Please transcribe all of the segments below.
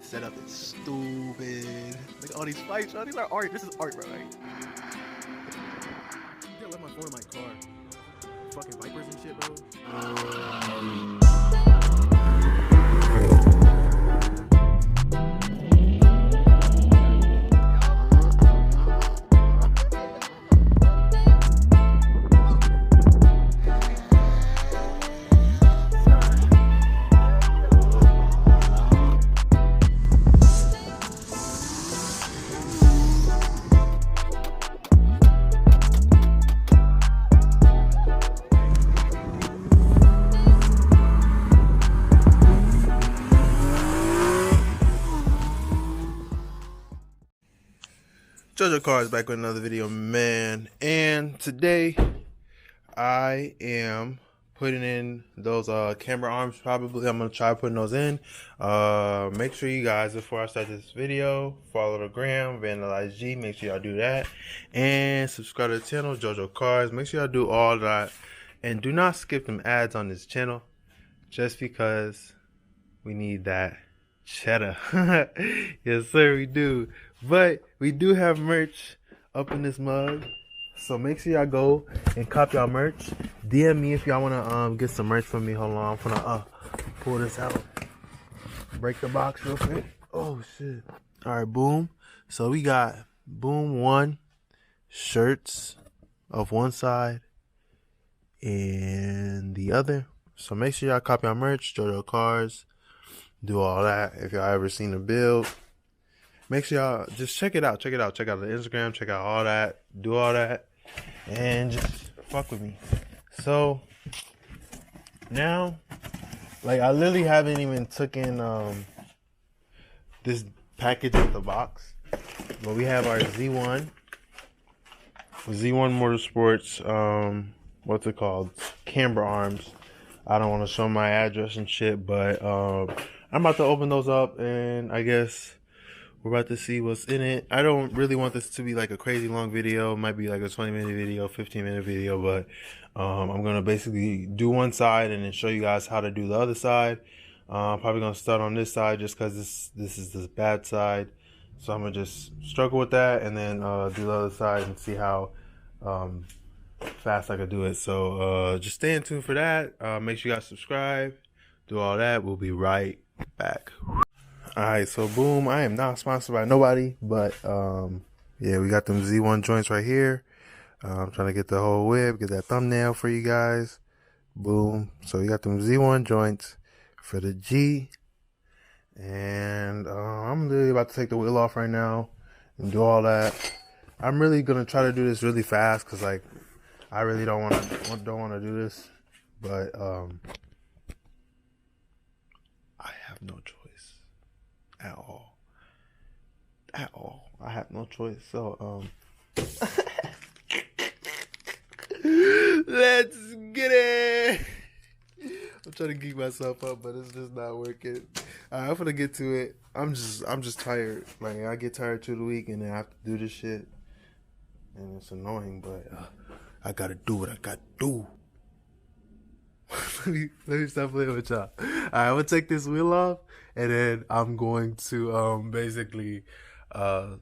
setup is stupid. Look at all these fights, bro. These are art. This is art, bro. Right? I left my phone in my car. Fucking vipers and shit, bro. JoJo Cars back with another video, man. And today I am putting in those camber arms. Probably I'm gonna try putting those in. Make sure you guys, before I start this video, follow the gram Vandalize G. Make sure y'all do that and subscribe to the channel JoJo Cars. Make sure y'all do all that, and do not skip them ads on this channel just because we need that cheddar. Yes sir, we do. But we do have merch up in this mug, so make sure y'all go and cop y'all merch. DM me if y'all wanna get some merch from me. Hold on, I'm gonna pull this out, break the box real quick. Oh shit. All right, boom. So we got boom 1 shirts of one side and the other. So make sure y'all cop y'all merch, JoJo Cars. Do all that. If y'all ever seen the build, make sure y'all just check it out. Check it out. Check out the Instagram. Check out all that. Do all that. And just fuck with me. So, now, like, I literally haven't even taken this package with the box. But we have our Z1 Motorsports, what's it called? Camber Arms. I don't want to show my address and shit, but I'm about to open those up, and I guess we're about to see what's in it. I don't really want this to be like a crazy long video. It might be like a 20-minute video, 15-minute video, but I'm going to basically do one side and then show you guys how to do the other side. I'm probably going to start on this side just because this is the bad side. So I'm going to just struggle with that and then do the other side and see how fast I could do it. So just stay in tune for that. Make sure you guys subscribe. Do all that. We'll be right back. Alright, so boom, I am not sponsored by nobody, but yeah, we got them Z1 joints right here. I'm trying to get the whole whip, get that thumbnail for you guys. Boom. So we got them Z1 joints for the G. And I'm literally about to take the wheel off right now and do all that. I'm really gonna try to do this really fast because like I really don't want to do this, but I have no choice. At all. I have no choice. So let's get it. I'm trying to geek myself up, but it's just not working. I'm gonna get to it. I'm just tired. Like I get tired through the week, and then I have to do this shit, and it's annoying. But I gotta do what I gotta do. let me stop playing with y'all. Alright, I'm gonna take this wheel off, and then I'm going to basically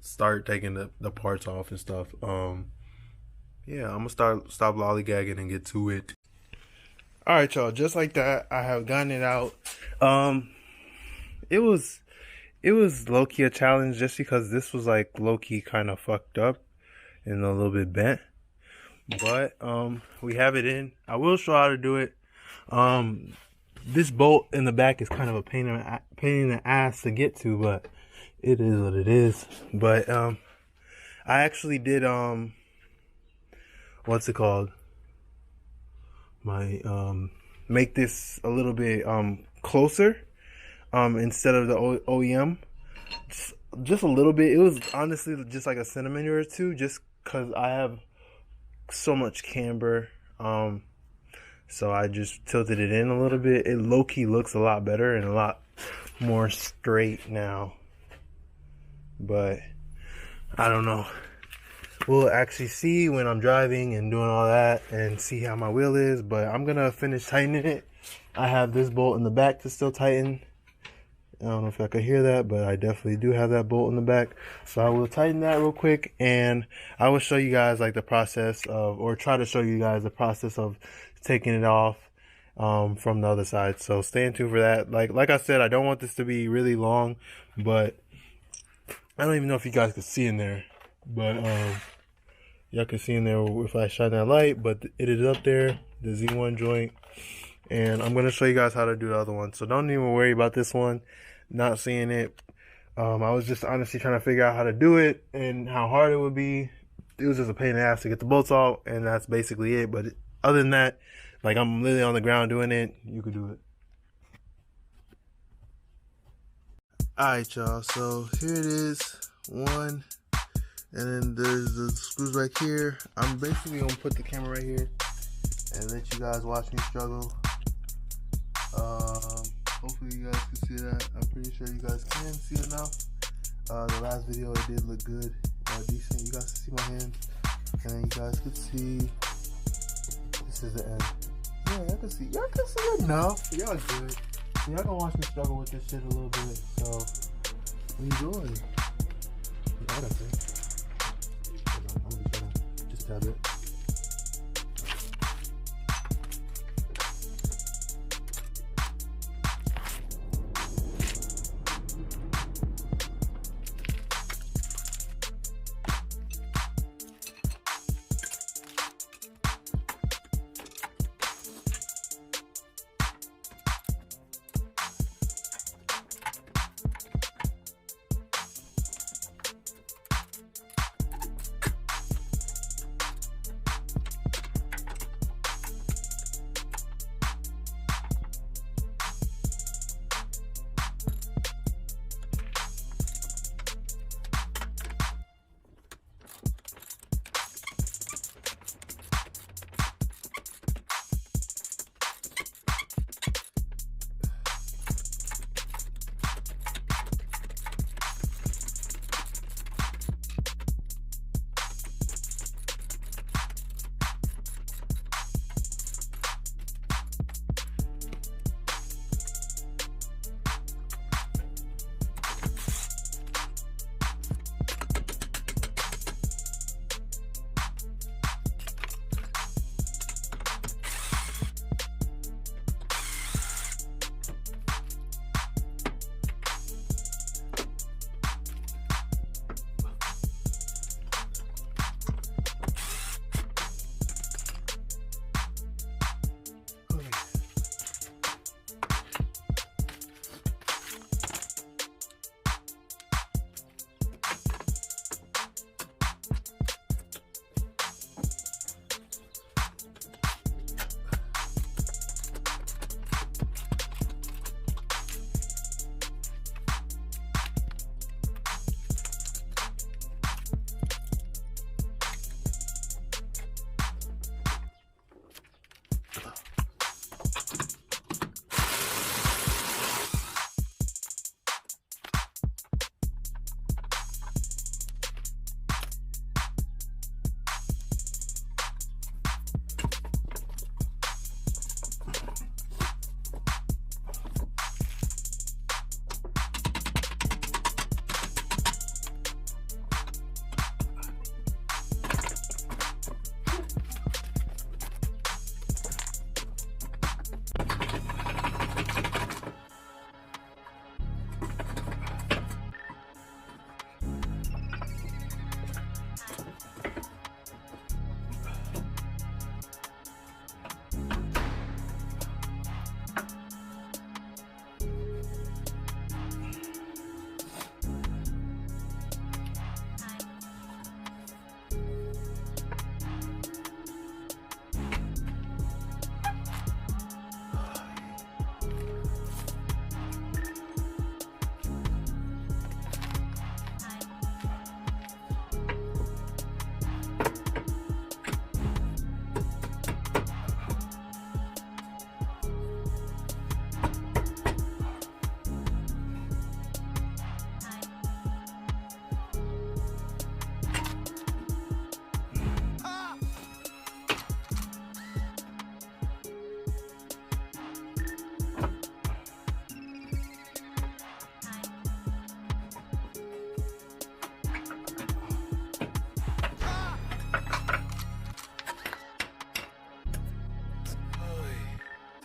start taking the parts off and stuff. Yeah, I'm gonna stop lollygagging and get to it. Alright, y'all, just like that, I have gotten it out. It was low-key a challenge just because this was like low-key kind of fucked up and a little bit bent. But we have it in. I will show how to do it. This bolt in the back is kind of a pain in the ass to get to, but it is what it is. But I actually did what's it called? My make this a little bit closer instead of the OEM. Just a little bit. It was honestly just like a centimeter or two, just because I have so much camber. So I just tilted it in a little bit. It low-key looks a lot better and a lot more straight now. But I don't know. We'll actually see when I'm driving and doing all that and see how my wheel is. But I'm going to finish tightening it. I have this bolt in the back to still tighten. I don't know if I could hear that, but I definitely do have that bolt in the back. So I will tighten that real quick, and I will show you guys like the process of, or try to show you guys the process of taking it off from the other side. So stay tuned for that. Like I said, I don't want this to be really long, but I don't even know if you guys can see in there, but y'all can see in there if I shine that light, but it is up there, the Z1 joint. And I'm going to show you guys how to do the other one. So don't even worry about this one, not seeing it. I was just honestly trying to figure out how to do it and how hard it would be. It was just a pain in the ass to get the bolts out, and that's basically it. But other than that, like, I'm literally on the ground doing it. You could do it. Alright, y'all. So here it is. One. And then there's the screws right here. I'm basically going to put the camera right here and let you guys watch me struggle. Hopefully you guys can see that. I'm pretty sure you guys can see it now. The last video it did look good, decent. You guys can see my hand, and then you guys could see this is the end. Yeah, y'all can see. Y'all can see enough. Y'all good. So y'all gonna watch me struggle with this shit a little bit. So enjoy. Yeah, I gotta see. I'm gonna be trying to just tap it.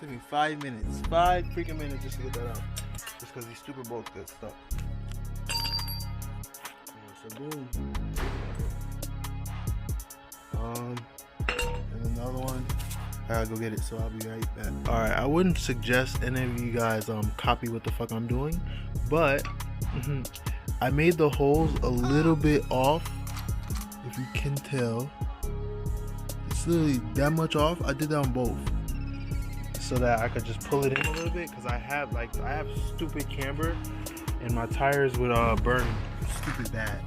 took me 5 minutes. 5 freaking minutes just to get that out. Just because these stupid bolts get stuck. So boom. And then the other one, I gotta go get it, so I'll be right back. Alright, I wouldn't suggest any of you guys copy what the fuck I'm doing, but I made the holes a little bit off. If you can tell, it's literally that much off. I did that on both so that I could just pull it in a little bit, because I have stupid camber and my tires would burn stupid bad.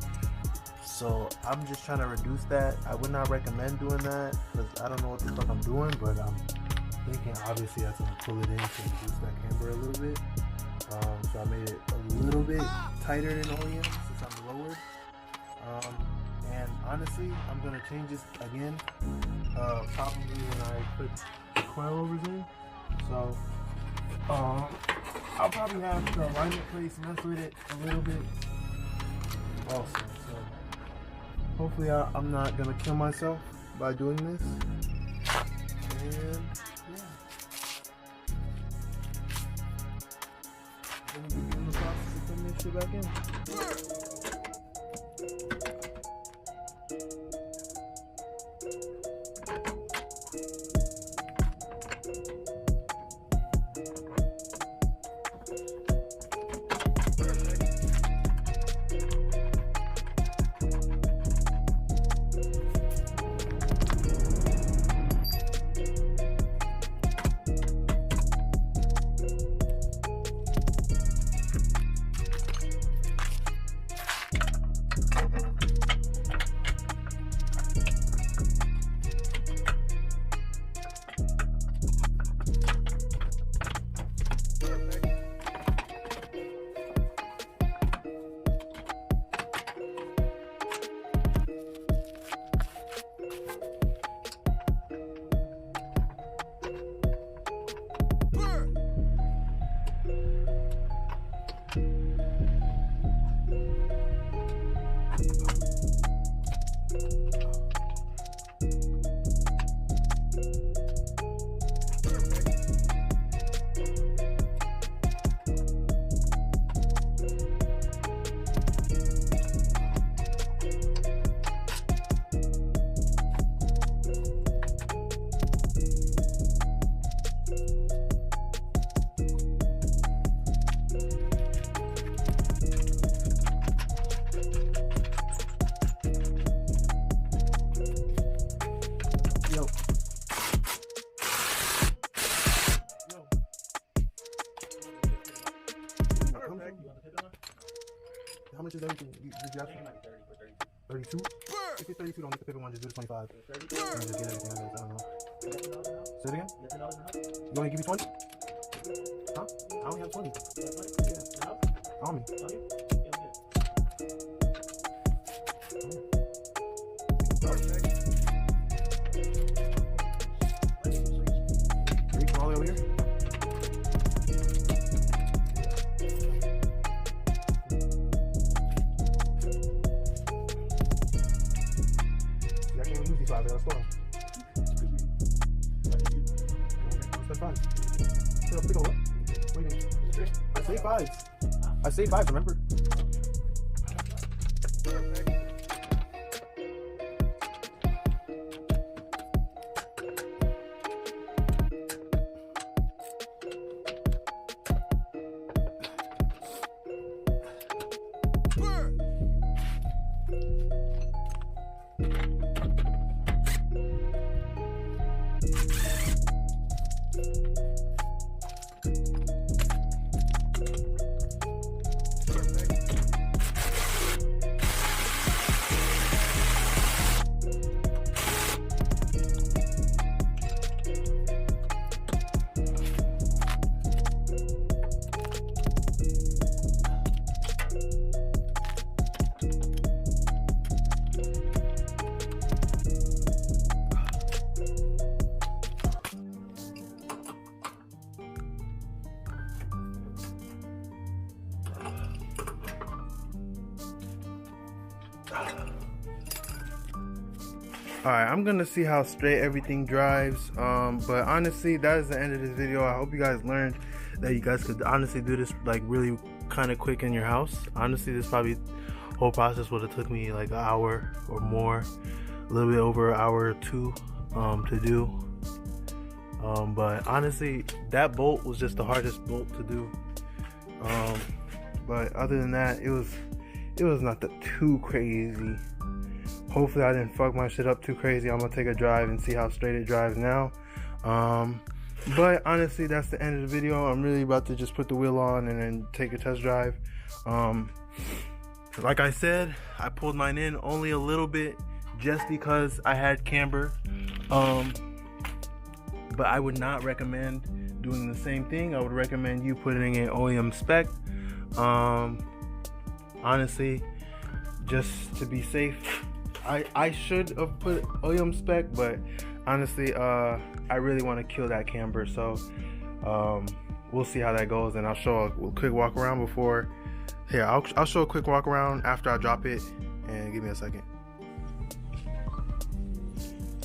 So I'm just trying to reduce that. I would not recommend doing that because I don't know what the fuck I'm doing, but I'm thinking obviously I have to pull it in to reduce that camber a little bit. So I made it a little bit tighter than OEM since I'm lowered. And honestly, I'm gonna change this again, probably when I put the coilovers in. So I'll probably have the alignment plates mess with it a little bit also. So hopefully I'm not gonna kill myself by doing this. And yeah, I'm gonna be in the process of putting this shit back in. How much is everything? Did you have like 32? If it's 32, don't get the paper one, just do the 25. And just get everything I don't know. Say it again? You want to give me 20? Huh? I only have 20. Yeah. On me. Reach all the way over here. I say fives, remember? Alright, I'm gonna see how straight everything drives. But honestly, that is the end of this video. I hope you guys learned that you guys could honestly do this like really kind of quick in your house. Honestly, this probably whole process would have took me like an hour or more, a little bit over an hour or two to do. But honestly, that bolt was just the hardest bolt to do. But other than that, it was not too crazy. Hopefully I didn't fuck my shit up too crazy. I'm gonna take a drive and see how straight it drives now. But honestly, that's the end of the video. I'm really about to just put the wheel on and then take a test drive. Like I said, I pulled mine in only a little bit just because I had camber. But I would not recommend doing the same thing. I would recommend you putting in OEM spec. Honestly, just to be safe, I should have put OEM spec, but honestly, I really want to kill that camber. So we'll see how that goes, and I'll show a quick walk around before. Here, I'll show a quick walk around after I drop it, and give me a second.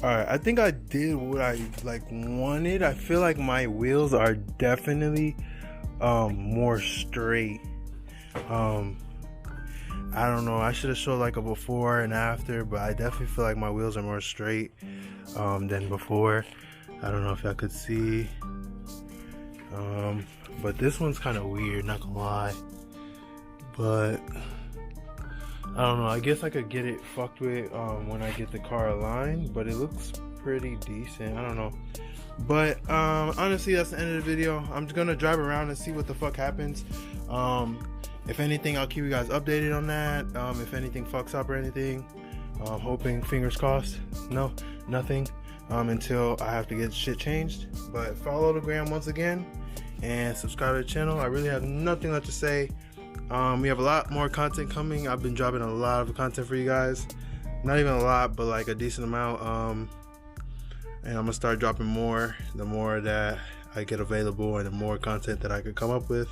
Alright, I think I did what I wanted. I feel like my wheels are definitely more straight. I don't know, I should have showed like a before and after, but I definitely feel like my wheels are more straight than before. I don't know if I could see, but this one's kind of weird, not gonna lie. But I don't know, I guess I could get it fucked with when I get the car aligned, but it looks pretty decent. I don't know. But honestly, that's the end of the video. I'm just gonna drive around and see what the fuck happens. If anything, I'll keep you guys updated on that. If anything fucks up or anything, hoping, fingers crossed, no, nothing until I have to get shit changed. But follow the gram once again and subscribe to the channel. I really have nothing left to say. We have a lot more content coming. I've been dropping a lot of content for you guys. Not even a lot, but like a decent amount. And I'm gonna start dropping more the more that I get available and the more content that I could come up with.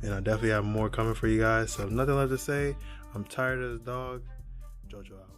And I definitely have more coming for you guys. So nothing left to say. I'm tired of this dog. JoJo out.